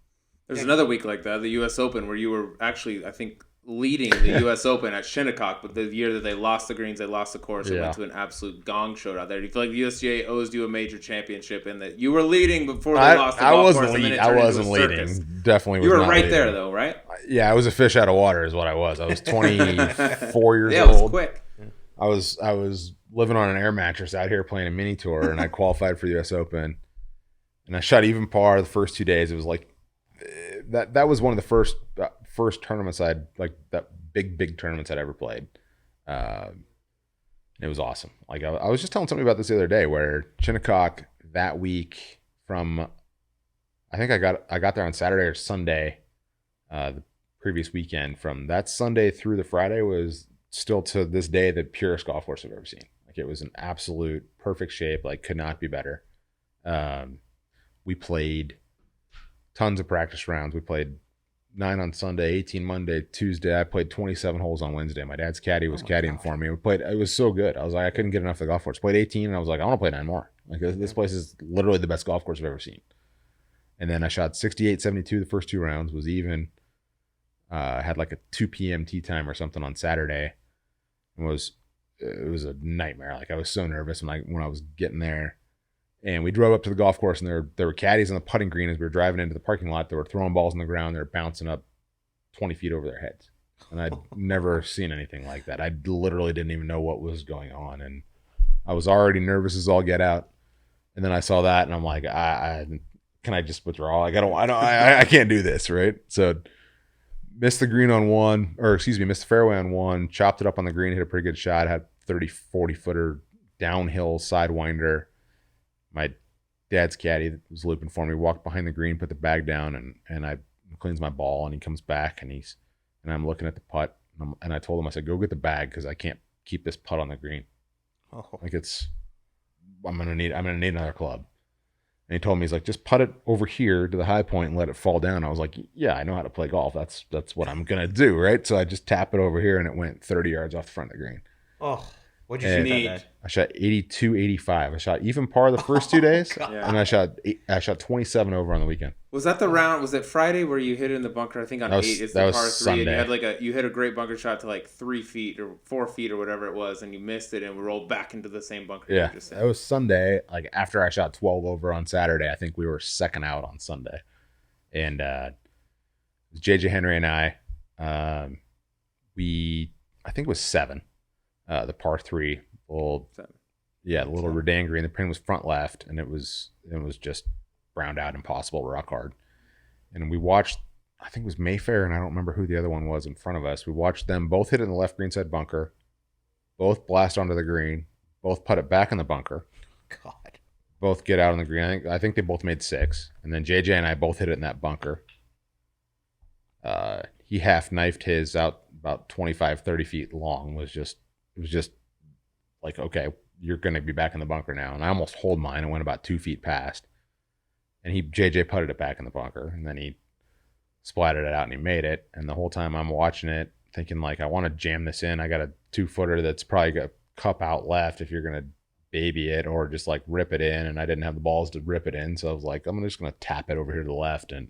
There's another week like that, the U.S. Open, where you were actually, I think, leading the U.S. Open at Shinnecock, but the year that they lost the greens, they lost the course, it went to an absolute gong show out there. Do you feel like the USGA owes you a major championship in that you were leading before they lost the golf course? I wasn't leading. Definitely was. You were not right leading. there, though, right? Yeah, I was a fish out of water is what I was. I was 24 years old. Yeah, it was quick. I was living on an air mattress out here playing a mini tour, and I qualified for the U.S. Open. And I shot even par the first 2 days. It was like that was one of the first tournaments that big tournaments I'd ever played. It was awesome. Like I was just telling somebody about this the other day, where Shinnecock, that week from, I think I got there on Saturday or Sunday, the previous weekend. From that Sunday through the Friday was still to this day the purest golf course I've ever seen. Like, it was an absolute perfect shape, like could not be better. We played tons of practice rounds. We played 9 on Sunday, 18 Monday, Tuesday. I played 27 holes on Wednesday. My dad's caddy was caddying for me. We played. It was so good. I was like, I couldn't get enough of the golf course. Played 18, and I was like, I want to play 9 more. Like, this place is literally the best golf course I've ever seen. And then I shot 68, 72 the first 2 rounds. Was even. Had like a 2 p.m. tee time or something on Saturday. It was a nightmare. Like, I was so nervous when I was getting there. And we drove up to the golf course, and there were caddies on the putting green as we were driving into the parking lot. They were throwing balls on the ground. They were bouncing up 20 feet over their heads. And I'd never seen anything like that. I literally didn't even know what was going on. And I was already nervous as all get out. And then I saw that, and I'm like, can I just withdraw? Like, I can't do this, right? So missed the green on one, missed the fairway on one, chopped it up on the green, hit a pretty good shot, had 30, 40 footer downhill sidewinder. My dad's caddy that was looping for me walked behind the green, put the bag down, and I cleans my ball, and he comes back, and I'm looking at the putt, and I told him, I said, go get the bag, because I can't keep this putt on the green. Like, I'm gonna need another club. And he told me, he's like, just putt it over here to the high point and let it fall down. I was like, yeah, I know how to play golf. That's what I'm gonna do, right? So I just tap it over here, and it went 30 yards off the front of the green. Oh. What'd you shoot that day? I shot 82, 85. I shot even par the first 2 days, and I shot 27 over on the weekend. Was that the round? Was it Friday where you hit it in the bunker? I think on 8, it's the par 3, Sunday. and you had a great bunker shot to like 3 feet or 4 feet or whatever it was, and you missed it, and we rolled back into the same bunker. Yeah, that was Sunday. Like, after I shot 12 over on Saturday, I think we were second out on Sunday, and JJ Henry and I think it was 7. The par 3, little Redan green. The pin was front left, and it was just browned out, impossible, rock hard. And we watched, I think it was Mayfair, and I don't remember who the other one was in front of us. We watched them both hit it in the left greenside bunker, both blast onto the green, both put it back in the bunker. God. Both get out on the green. I think they both made 6, and then JJ and I both hit it in that bunker. He half knifed his out about 25, 30 feet long. It was just like, okay, you're going to be back in the bunker now. And I almost holed mine and went about 2 feet past. And JJ putted it back in the bunker. And then he splattered it out, and he made it. And the whole time I'm watching it, thinking, like, I want to jam this in. I got a 2-footer that's probably got a cup out left if you're going to baby it, or just like rip it in. And I didn't have the balls to rip it in. So I was like, I'm just going to tap it over here to the left, and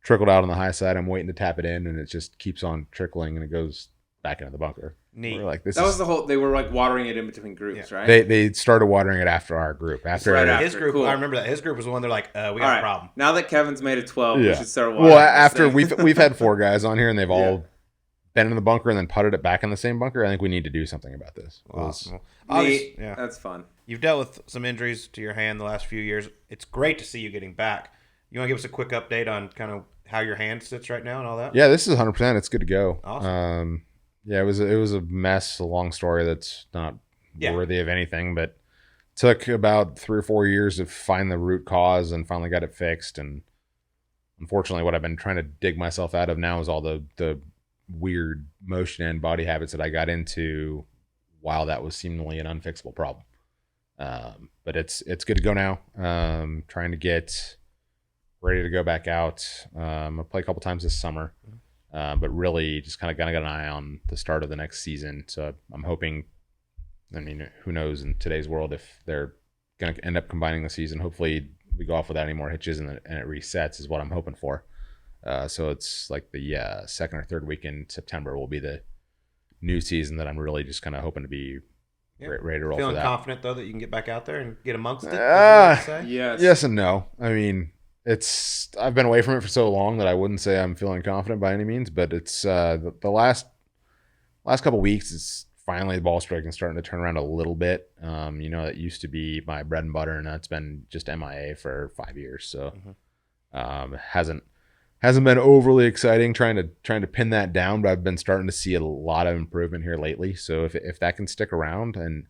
trickled out on the high side. I'm waiting to tap it in, and it just keeps on trickling, and it goes back into the bunker. Neat. Like, that was the whole. They were like watering it in between groups, right? They started watering it after our group. After his group, cool. I remember that his group was the one. They're like, we got a problem. Now that Kevin's made it 12, we should start watering. Well, after we've had 4 guys on here, and they've all been in the bunker and then putted it back in the same bunker. I think we need to do something about this. Awesome. That's fun. You've dealt with some injuries to your hand the last few years. It's great to see you getting back. You want to give us a quick update on kind of how your hand sits right now and all that? Yeah, this is 100%. It's good to go. Awesome. Yeah, it was a mess, a long story that's not worthy of anything, but took about 3 or 4 years to find the root cause and finally got it fixed. And unfortunately, what I've been trying to dig myself out of now is all the weird motion and body habits that I got into while that was seemingly an unfixable problem. But it's good to go now. Trying to get ready to go back out. I'll play a couple times this summer. But really just kind of got an eye on the start of the next season. So I'm hoping, I mean, who knows in today's world if they're going to end up combining the season. Hopefully we go off without any more hitches and it resets is what I'm hoping for. So it's like the second or third week in September will be the new season that I'm really just kind of hoping to be ready to roll. Feeling for that. Confident, though, that you can get back out there and get amongst it? Yes and no. I mean, I've been away from it for so long that I wouldn't say I'm feeling confident by any means, but it's the last couple weeks, it's finally the ball striking starting to turn around a little bit. It used to be my bread and butter, and that's been just MIA for 5 years. So hasn't been overly exciting trying to pin that down, but I've been starting to see a lot of improvement here lately. So if that can stick around, and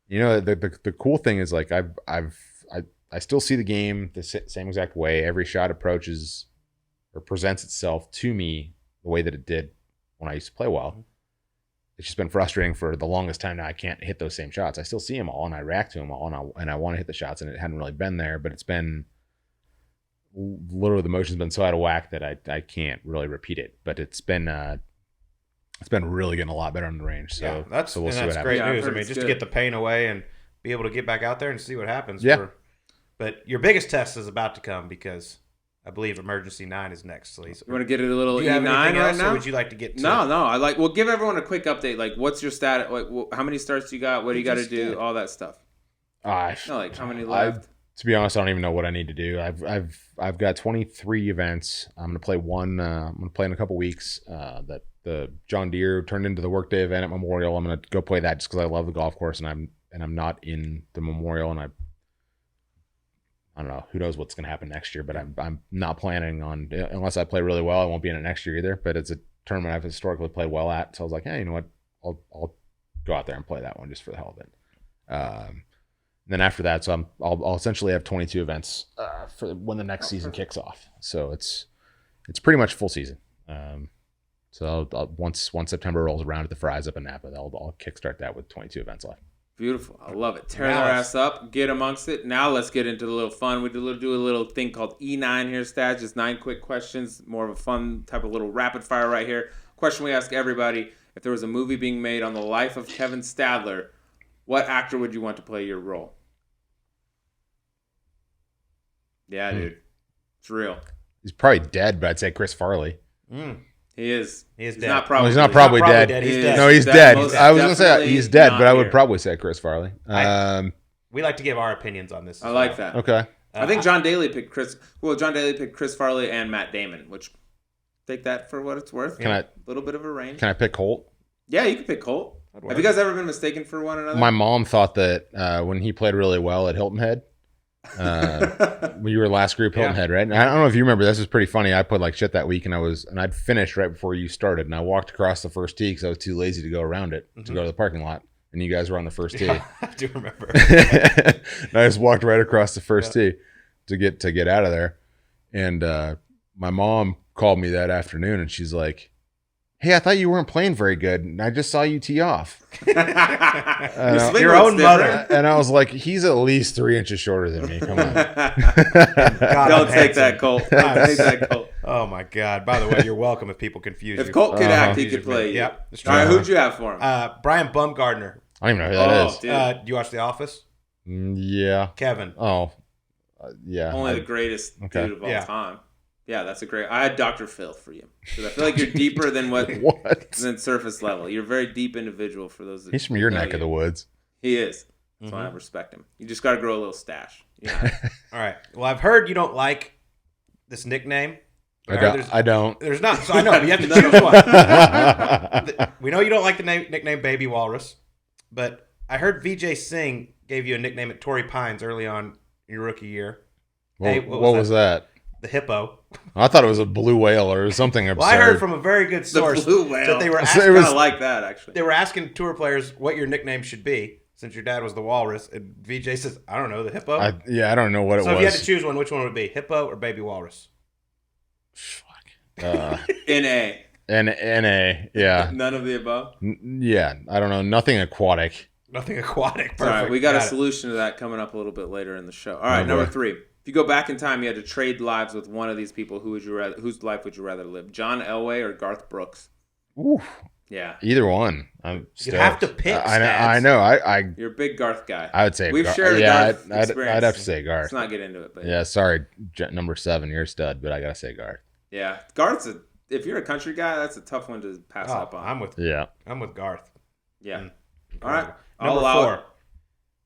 the cool thing is, like, I've I still see the game the same exact way. Every shot approaches or presents itself to me the way that it did when I used to play well. It's just been frustrating for the longest time now. I can't hit those same shots. I still see them all, and I react to them all, and I want to hit the shots, and it hadn't really been there. But it's been literally the motion's been so out of whack that I can't really repeat it. But it's been really getting a lot better on the range. So yeah, that's we'll see what great happens. news. I mean, just to get the pain away and be able to get back out there and see what happens. Yeah. But your biggest test is about to come because I believe Emergency 9 is next. So you want to get it a little E9 right else, now? Or would you like to get to No. We'll give everyone a quick update. Like, what's your status? Like, how many starts you got? What do you got to do? did. All that stuff. How many left? To be honest, I don't even know what I need to do. I've got 23 events. I'm gonna play one. I'm gonna play in a couple weeks. That the John Deere turned into the Workday event at Memorial. I'm gonna go play that just because I love the golf course, and I'm not in the Memorial, and I don't know. Who knows what's gonna happen next year? But I'm not planning on, unless I play really well, I won't be in it next year either. But it's a tournament I've historically played well at, so I was like, hey, you know what? I'll go out there and play that one just for the hell of it. Then after that, so I'll essentially have 22 events for when the next season kicks off. So it's pretty much full season. So once September rolls around at the Fry's up in Napa, I'll kickstart that with 22 events left. Beautiful. I love it. Tear their ass up. Get amongst it. Now let's get into the little fun. We do a little thing called E9 here, Stats. Just 9 quick questions. More of a fun type of little rapid fire right here. Question we ask everybody. If there was a movie being made on the life of Kevin Stadler, what actor would you want to play your role? Yeah, dude. It's real. He's probably dead, but I'd say Chris Farley. He is. He's dead. He's not probably, he's not probably dead. He's dead. No, he's dead. Most I was going to say definitely he's dead, not but I would here. probably say Chris Farley. We like to give our opinions on this. I like that. Okay. I think John Daly picked Chris. Well, John Daly picked Chris Farley and Matt Damon, which take that for what it's worth. A little bit of a range. Can I pick Colt? Yeah, you can pick Colt. Have you guys ever been mistaken for one another? My mom thought that when he played really well at Hilton Head, when you were last group Hilton Head, right? And I don't know if you remember. This was pretty funny. I put like shit that week, and I'd finished right before you started, and I walked across the first tee because I was too lazy to go around it to go to the parking lot, and you guys were on the first tee. Yeah, I do remember. And I just walked right across the first tee to get out of there, and my mom called me that afternoon, and she's like, "Hey, I thought you weren't playing very good, and I just saw you tee off." Your own mother. And I was like, he's at least 3 inches shorter than me. Come on. Don't take that, Colt. Don't take that, Colt. Oh, my God. By the way, you're welcome if people confuse you. If Colt could act, he could play you. Yep. All right, who'd you have for him? Brian Bumgardner. I don't even know who that is. Dude. Do you watch The Office? Yeah. Kevin. Oh, yeah. Only the greatest dude of all time. Yeah, that's a great. I had Dr. Phil for you because I feel like you're deeper than than surface level. You're a very deep individual for those. He's from your neck of the woods. He is. That's why I respect him. You just got to grow a little stash. Yeah. All right. Well, I've heard you don't like this nickname. I don't. There's not. So I know. But you have to choose one. We know you don't like the nickname Baby Walrus, but I heard VJ Singh gave you a nickname at Torrey Pines early on in your rookie year. What was that? The hippo. I thought it was a blue whale or something absurd. Well, I heard from a very good source the blue whale. that they were I asking, kind of like that, actually. They were asking tour players what your nickname should be since your dad was the Walrus, and VJ says, "I don't know, the hippo." I don't know what it was. So if you had to choose one, which one would it be, hippo or Baby Walrus? N.A. N.A. Yeah. None of the above. Yeah, I don't know. Nothing aquatic. Nothing aquatic. Perfect. All right, we got a solution to that coming up a little bit later in the show. All right, number 3. If you go back in time, you had to trade lives with one of these people. Whose life would you rather live? John Elway or Garth Brooks? Ooh. Yeah. Either one. I'm you have to pick. I know. You're a big Garth guy. I would say we've shared a Garth experience. I'd have to say Garth. Let's not get into it. But yeah, sorry, number 7, you're a stud, but I gotta say Garth. Yeah, Garth's if you're a country guy, that's a tough one to pass up on. I'm with Garth. Yeah. All right. Number 4.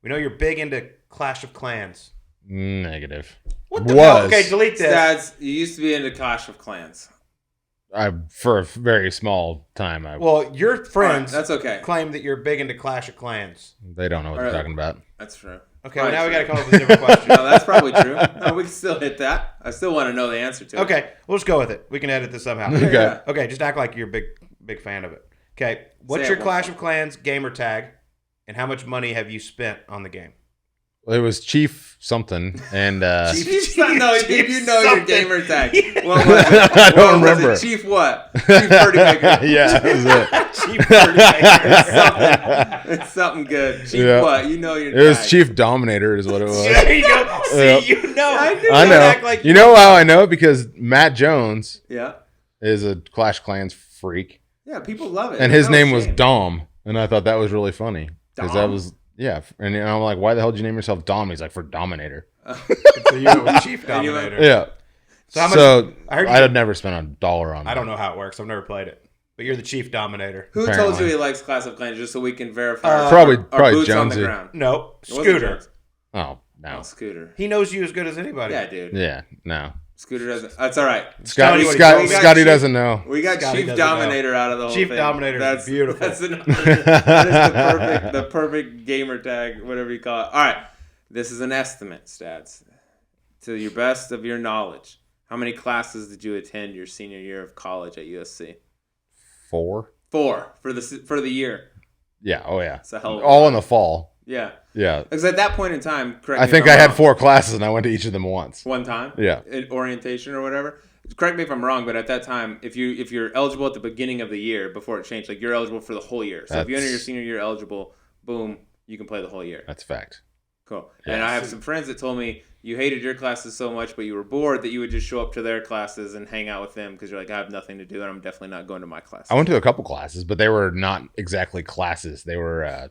We know you're big into Clash of Clans. Negative. What the hell? Okay, delete this. Dads, you used to be into Clash of Clans. For a very small time. Well, your friends that's okay. claim that you're big into Clash of Clans. They don't know what they're talking about. That's true. Okay, well, now we got to come up with a different question. No, that's probably true. No, we can still hit that. I still want to know the answer to it. Okay, we'll just go with it. We can edit this somehow. Okay. Yeah. Okay, just act like you're a big fan of it. Okay, what's your Clash of Clans gamer tag, and how much money have you spent on the game? It was Chief something, and No, Chief you know your something. gamer tag. What was it? I don't What was remember. it? Chief what? Chief Birdie Maker. Yeah, that was it. Chief Birdie Maker. It's something good. Chief Yeah. what? You know your It was tag. Chief Dominator, is what it was. There you go. See, Yep. you know. I knew I Don't know. act like You know how I know? Because Matt Jones Yeah. is a Clash of Clans freak, Yeah, people love it. and his No name was shame. Dom, and I thought that was really funny because that Dom? was and I'm like, why the hell did you name yourself Dom? He's like, for Dominator. So you went with Chief And you went- Dominator. Yeah. So how much? So I heard you. I'd never spent $1 on. I don't know how it works. I've never played it. But you're the Chief Dominator. Who told Apparently. you he likes Clash of Clans just so we can verify? Probably our boots on Jonesy. the ground. No, It wasn't Scooter. Jones. Oh no. Oh, Scooter. He knows you as good as anybody. Yeah, dude. Yeah, no. Scooter doesn't. That's all right. Tell you what he told me. Scotty doesn't know. We got Scotty Chief doesn't know. Dominator out of the whole Chief thing. Dominator is beautiful. That is the perfect gamer tag, whatever you call it. All right, this is an estimate, Stats. To your best of your knowledge, how many classes did you attend your senior year of college at USC? 4. 4 for the year. Yeah. Oh yeah. It's a hell of a All lot. in the fall. Yeah, Yeah. because at that point in time, correct I me if think I'm I had wrong, 4 classes and I went to each of them once. one time. Yeah. In orientation or whatever. Correct me if I'm wrong, but at that time, if you're eligible at the beginning of the year before it changed, like you're eligible for the whole year. So if you enter your That's- senior year eligible, boom, you can play the whole year. That's fact. Cool. Yeah. And I have some friends that told me you hated your classes so much, but you were bored that you would just show up to their classes and hang out with them because you're like, I have nothing to do, and I'm definitely not going to my classes. I went to a couple classes, but they were not exactly classes. They were.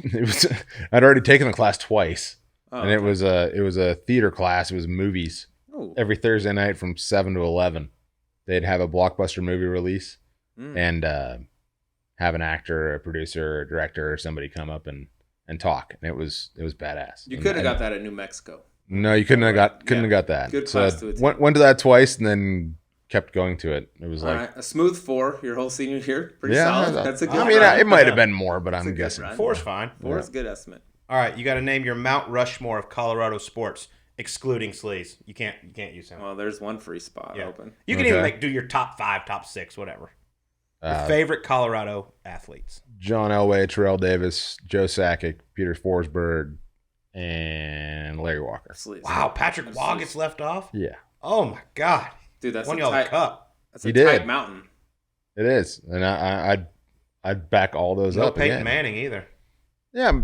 It was. I'd already taken the class twice, Oh, and it was a theater class. It was movies Oh. every Thursday night from 7 to 11. They'd have a blockbuster movie release Mm. and have an actor, a producer, a director, or somebody come up and talk, and it was badass. You And- could have and- got that at New Mexico. No, you couldn't have got Yeah. have got that. Good so class to attend. went to that twice, and then kept going to it. It was All like, right, a smooth 4 your whole senior year. Pretty yeah, solid. That's a good I mean, run. it might have been more, but That's a I'm good guessing run. 4's fine. 4 is a good estimate. All right, you got to name your Mount Rushmore of Colorado sports, excluding Sleaze. You can't use him. Well, there's one free spot Yeah. open. You can Okay. even do your top 5, top 6, whatever. Your Uh, favorite Colorado athletes. John Elway, Terrell Davis, Joe Sakic, Peter Forsberg, and Larry Walker. Sleaze. Wow, Patrick Waugh gets left off. Yeah, Oh my God, Dude, that's won a y'all the tight, cup. that's a He tight did. mountain. it is, and I'd back all those No up Peyton again. Manning either. Yeah, I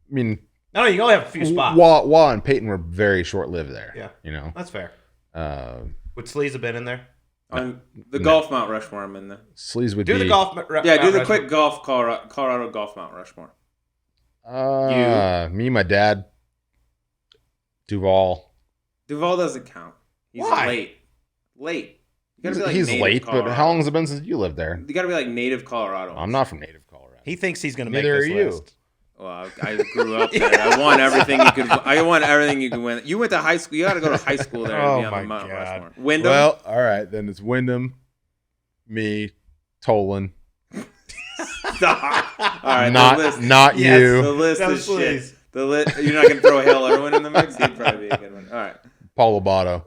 mean, No, you can only have a few spots. Waugh and Peyton were very short lived there. Yeah. you know. That's fair. Would Sleaze have been in there? On the No. golf Mount Rushmore, I'm in there. Sleaze would Do be the golf. Yeah, do the Rushmore. quick golf Colorado golf Mount Rushmore. Me, my dad, Duval. Duval doesn't count. He's Why? late. You gotta be like He's native late, Colorado. but how long has it been since you lived there? You gotta be like native Colorado. I'm not from native Colorado. He thinks he's going to make Neither this are you. list. Well, I grew up there. I won everything you could. I won everything you could win. You went to high school. You got to go to high school there Oh and be on my the Mount God. Rushmore. Wyndham. Well, all right, then it's Wyndham, me, Tolan. Stop. All right, not the list. not Yes. you. The list No, is please. shit. You're not gonna throw Hale Irwin in the mix. He'd probably be a good one. All right. Paul Lobato.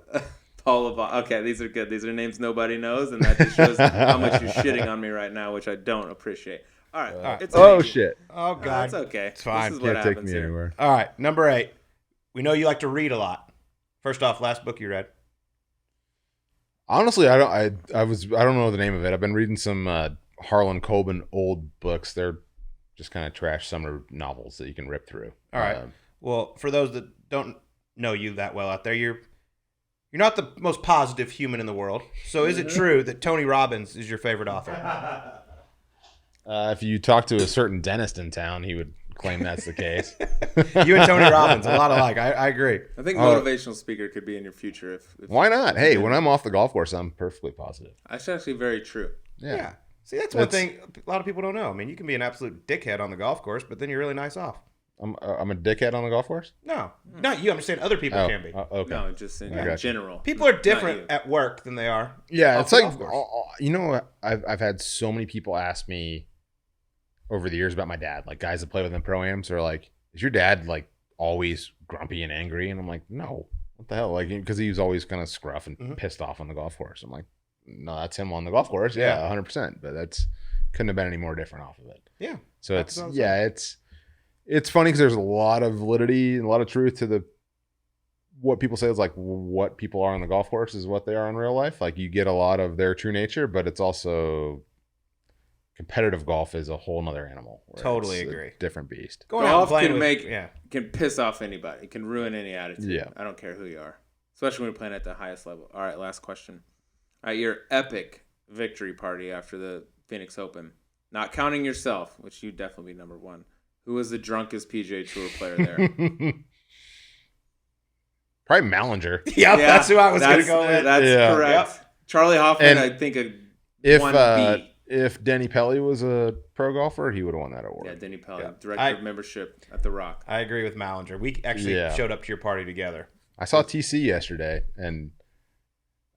Paul Lava. Okay, these are good. These are names nobody knows, and that just shows how much you're shitting on me right now, which I don't appreciate. All right. It's Oh amazing. shit! Oh God. It's okay. It's fine. This is what Can't take happens me here. anywhere. All right, number 8. We know you like to read a lot. First off, last book you read. Honestly, I don't know the name of it. I've been reading some Harlan Coben old books. They're just kind of trash summer novels that you can rip through. All right. Well, for those that don't know you that well out there, you're not the most positive human in the world. So is it true that Tony Robbins is your favorite author? If you talk to a certain dentist in town, he would claim that's the case. You and Tony Robbins, a lot alike. I agree. I think Oh. motivational speaker could be in your future. If Why not? Hey, when I'm off the golf course, I'm perfectly positive. That's actually very true. Yeah. See, that's one It's- thing a lot of people don't know. I mean, you can be an absolute dickhead on the golf course, but then you're really nice off. I'm a dickhead on the golf course. No, not you. I'm just saying other people Oh, can be. okay. No, just in I got you. general. People are Not different you. at work than they are. Yeah, off it's the like golf course. you know, I've had so many people ask me over the years about my dad, like guys that play with him pro-ams are like, is your dad like always grumpy and angry? And I'm like, no, what the hell? Like, because he was always kind of scruff and pissed off on the golf course. I'm like, no, that's him on the golf course. Yeah, 100%. But that's couldn't have been any more different off of it. Yeah. So That's it's what I'm yeah, it's it's funny because there's a lot of validity and a lot of truth to what people say is like what people are on the golf course is what they are in real life. Like you get a lot of their true nature, but it's also competitive golf is a whole nother animal. Totally agree. Different beast. Golf can piss off anybody. It can ruin any attitude. Yeah. I don't care who you are, especially when you're playing at the highest level. All right, last question. All right, your epic victory party after the Phoenix Open, not counting yourself, which you'd definitely be number one. Who was the drunkest PGA Tour player there? Probably Mallinger. Yeah, that's who I was going to go with. That's correct. Yep. Charlie Hoffman, I think, if Denny Pelly was a pro golfer, he would have won that award. Yeah, Denny Pelly, director of membership at The Rock. I agree with Mallinger. We actually showed up to your party together. I saw TC yesterday and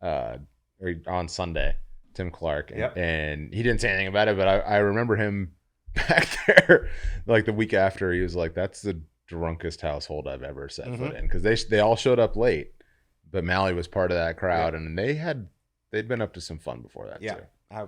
on Sunday, Tim Clark, and he didn't say anything about it, but I remember him back there like the week after. He was like, "That's the drunkest household I've ever set foot in," because they all showed up late, but Mally was part of that crowd, and they'd been up to some fun before that too. I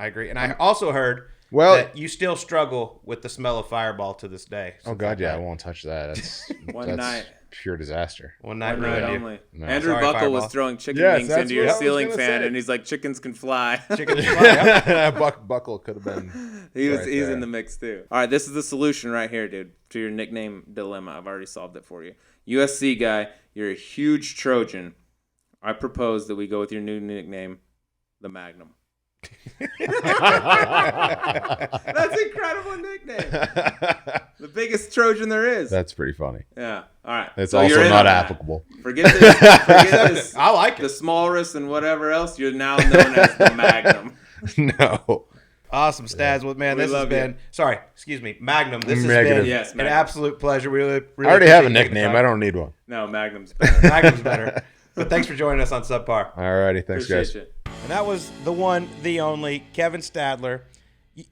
agree. And I also heard that you still struggle with the smell of Fireball to this day. Oh God, I won't touch that. That's night. Pure disaster. One night only. No. Andrew Buckle was throwing chicken wings into your ceiling fan, and he's like, "Chickens can fly." Chickens can fly. Buckle could have been. He's in the mix too. All right, this is the solution right here, dude, to your nickname dilemma. I've already solved it for you. USC guy, you're a huge Trojan. I propose that we go with your new nickname, the Magnum. That's an incredible nickname. The biggest Trojan there is. That's pretty funny. Yeah. All right. It's also not applicable. Forget this. I like it. The Smallrus and whatever else. You're now known as the Magnum. No. Awesome, Stads. Well, man, this has been Magnum. This has been an absolute pleasure. Really I already have a nickname. I don't need one. No, Magnum's better. Magnum's better. But thanks for joining us on Subpar. All righty. Thanks, guys. And that was the one, the only, Kevin Stadler.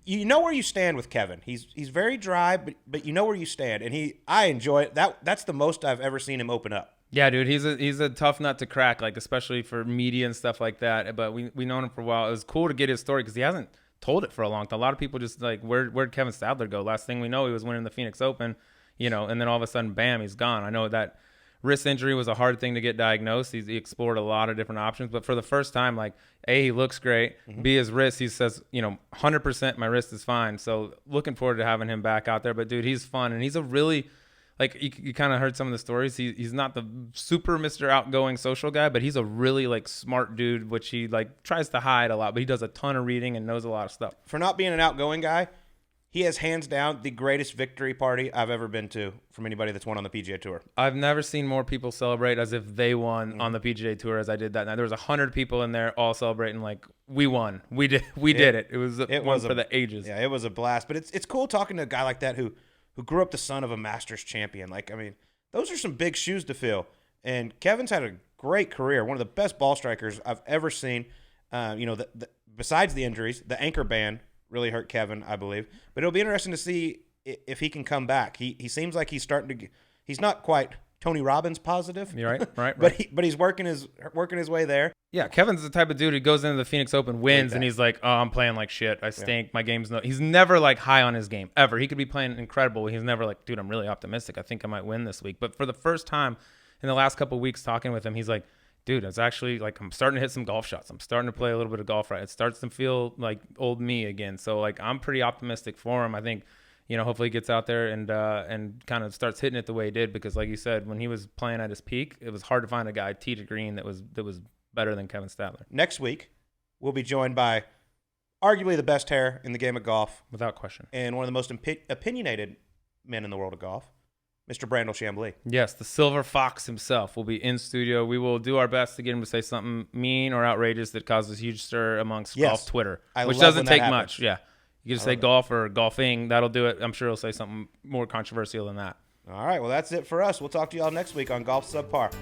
You know where you stand with Kevin. He's very dry, but you know where you stand. And I enjoy it. That's the most I've ever seen him open up. Yeah, dude, he's a tough nut to crack, like especially for media and stuff like that. But we known him for a while. It was cool to get his story because he hasn't told it for a long time. A lot of people just like, where'd Kevin Stadler go? Last thing we know, he was winning the Phoenix Open, and then all of a sudden, bam, he's gone. I know that wrist injury was a hard thing to get diagnosed. He explored a lot of different options, but for the first time, like, A, he looks great. B, his wrist, he says, 100% my wrist is fine. So looking forward to having him back out there. But dude, he's fun, and he's a really, like, you kind of heard some of the stories. He's not the super Mr. outgoing social guy, but he's a really like smart dude, which he like tries to hide a lot, but he does a ton of reading and knows a lot of stuff. For not being an outgoing guy, he has hands down the greatest victory party I've ever been to from anybody that's won on the PGA Tour. I've never seen more people celebrate as if they won on the PGA Tour as I did that night. There was 100 people in there all celebrating like we won. We did it. It was one for the ages. Yeah, it was a blast. But it's cool talking to a guy like that who grew up the son of a Masters champion. Like, I mean, those are some big shoes to fill. And Kevin's had a great career, one of the best ball strikers I've ever seen. Besides the injuries, the anchor ban really hurt Kevin, I believe. But it'll be interesting to see if he can come back. He seems like he's starting to. He's not quite Tony Robbins positive. You're right. But he's working his way there. Yeah, Kevin's the type of dude who goes into the Phoenix Open, wins, and he's like, "Oh, I'm playing like shit. I stink. My game's no." He's never like high on his game ever. He could be playing incredible. He's never like, "Dude, I'm really optimistic. I think I might win this week." But for the first time in the last couple of weeks talking with him, he's like, dude, it's actually like I'm starting to hit some golf shots. I'm starting to play a little bit of golf right. It starts to feel like old me again. So like I'm pretty optimistic for him. I think, hopefully he gets out there and kind of starts hitting it the way he did, because like you said, when he was playing at his peak, it was hard to find a guy tee to green that was better than Kevin Stadler. Next week, we'll be joined by arguably the best hair in the game of golf, without question, and one of the most opinionated men in the world of golf, Mr. Brandel Chambly. Yes, the Silver Fox himself will be in studio. We will do our best to get him to say something mean or outrageous that causes huge stir amongst golf Twitter, which doesn't take much. Yeah, you can just say golf or golfing. That'll do it. I'm sure he'll say something more controversial than that. All right, well, that's it for us. We'll talk to y'all next week on Golf Subpar.